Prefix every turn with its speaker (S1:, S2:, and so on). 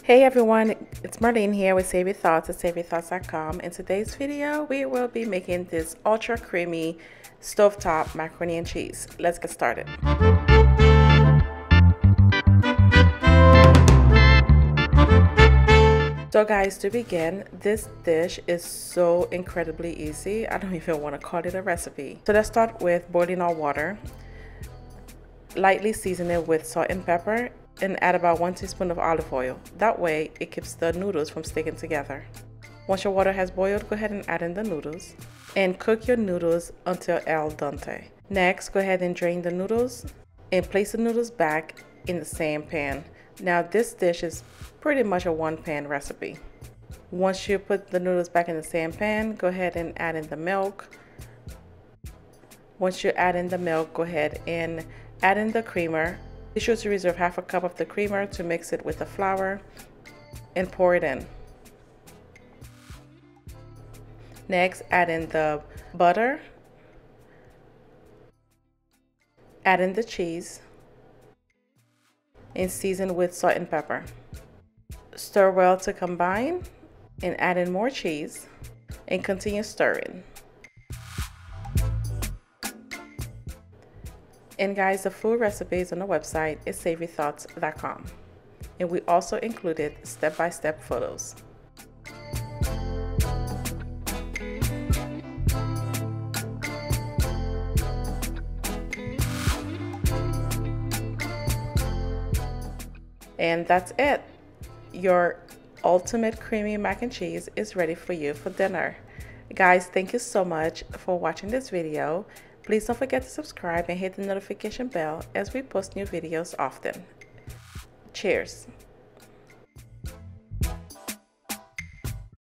S1: Hey everyone, it's Marlene here with Save Your Thoughts at SaveYourThoughts.com. In today's video, we will be making this ultra creamy stovetop macaroni and cheese. Let's get started. So guys, to begin, this dish is so incredibly easy. I don't even want to call it a recipe. So let's start with boiling our water. Lightly season it with salt and pepper and add about 1 teaspoon of olive oil. That way it keeps the noodles from sticking together. Once your water has boiled, go ahead and add in the noodles and cook your noodles until al dente. Next, go ahead and drain the noodles and place the noodles back in the same pan. Now this dish is pretty much a one-pan recipe. Once you put the noodles back in the same pan, go ahead and add in the milk. Once you add in the milk, go ahead and add in the creamer. Be sure to reserve half a cup of the creamer to mix it with the flour and pour it in. Next, add in the butter, add in the cheese, and season with salt and pepper. Stir well to combine and add in more cheese and continue stirring. And guys, the full recipes on the website is SaveYourThoughts.com. And we also included step-by-step photos. And that's it. Your ultimate creamy mac and cheese is ready for you for dinner. Guys, thank you so much for watching this video. Please don't forget to subscribe and hit the notification bell as we post new videos often. Cheers.